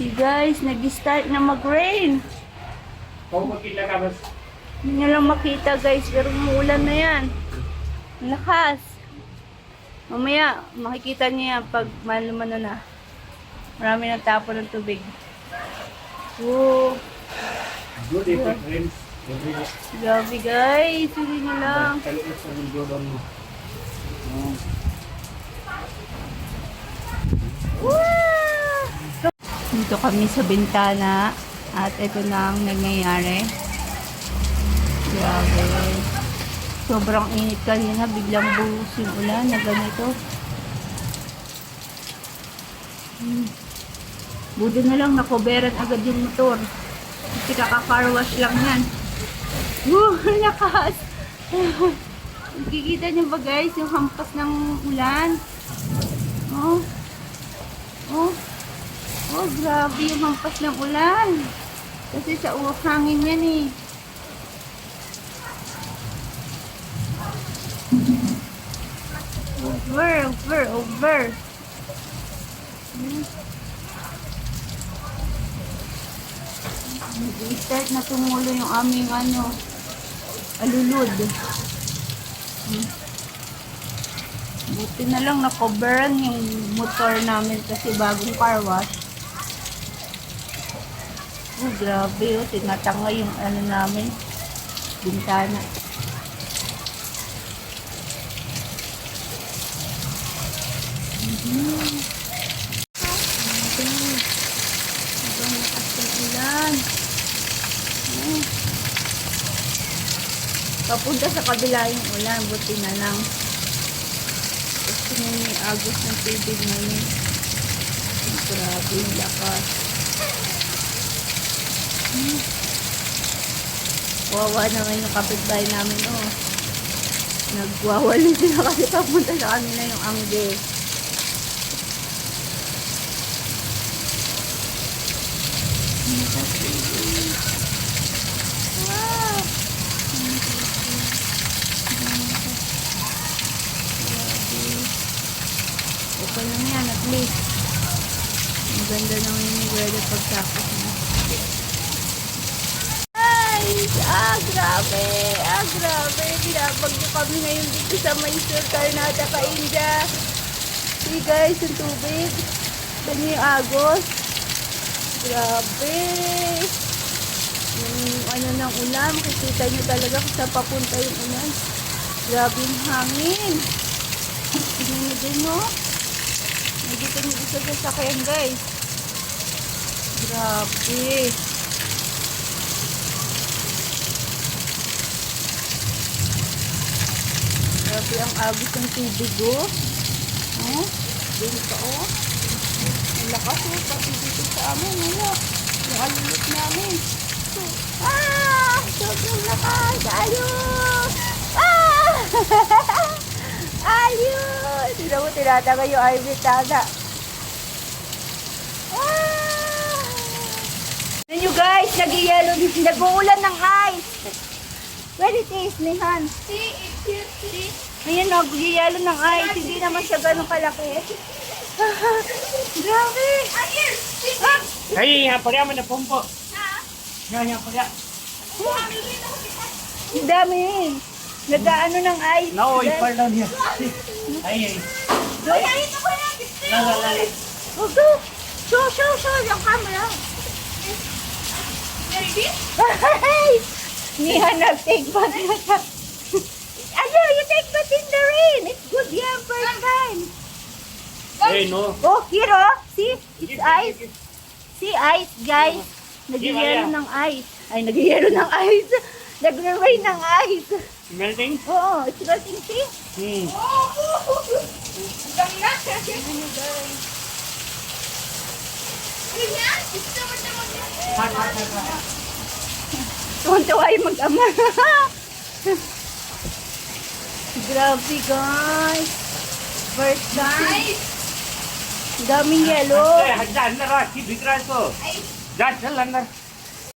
See guys, nag-start na mag-rain. Kung magkita ka mas. Hindi nyo lang makita guys, pero umuulan na yan. Ang lakas. Mamaya, makikita niyo yan pag malumano na. Marami nang tapon ng tubig. Oh, Good effect rains. grabe guys. Hindi nyo lang. Kaliit sa video doon mo. Wow! Dito kami sa bintana at ito na ang nangyayari. Grabe. Sobrang init kanina, biglang buhos yung ulan na ganito. Buti na lang nakoberan agad yung motor. Kasi kaka-car wash lang yan. Lakas! Kikita niyo ba guys yung hampas ng ulan? Oh. Oh. Oh, grabe yung hampas ng ulan. Kasi sa hangin yan eh. Over. Nag-start na tumulo yung aming alulod. Buti na lang na-coveran yung motor namin kasi bagong car wash. Oh, grabe oh. Tinatanga yung namin. Bintana. Sobrang lakas ng ulan. Papunta sa kabila yung ulan. Buti na lang. Kasi may agos ng tubig namin. Grabe yung lakas. Wawa naman yung kapitbahay namin, oh. Nagwawali sila kasi papunta sa kanila yung angge. Wow! Okay lang yan, at least. Ang ganda naman yung weather pagtapos na. Grabe. Binabag nyo kami ngayon dito sa Mysore, Karnataka, India. See guys, yung tubig. Saan yung agos? Grabe. Yung ng ulan, makikita nyo talaga kung saan papunta yung ulan. Grabe yung hangin. Tingnan nyo din, no? Nandito nyo isa sa sakyan, guys. Grabe. Grabe ang agos ng tubig, oh. Oh, dito, oh. Ang lakas, oh. Pati dito sa amin, oh. Yung alulot namin. Sobrang lakas. Ayun! Ayun! Tignan mo, tinataga yung Ivy Tada. Tignan nyo guys, nag-uulan ng ice. Where it is, Nihan? See, it's here, see? Ayan, nag-yelo ng ice. Hindi naman siya ganun kalaki. Grabe! Ay, nga pala mo na pumpo. Nga pala. Ang dami. Nag-ano ng ice. No, ipal down here. Ay. Lala. Oh, go. Show yung camera. Hey! Nihan, nag-take bath na siya. Ano, you take bath in the rain. It's good, yeah, first time. Hey, no. Oh, here, oh. See? It's ice. See, ice, guys. Nag-yelo ng ice. Ay, nag-yelo ng ice. Nag-rain ng ice. Melting? Oo, it's melting, see? Ang dami na. Hot. Tuwan-tuwa yung mag-ama. Grabe, guys. First time. Daming yelo. Hagdan na ras, bigras ko. Gas lang na.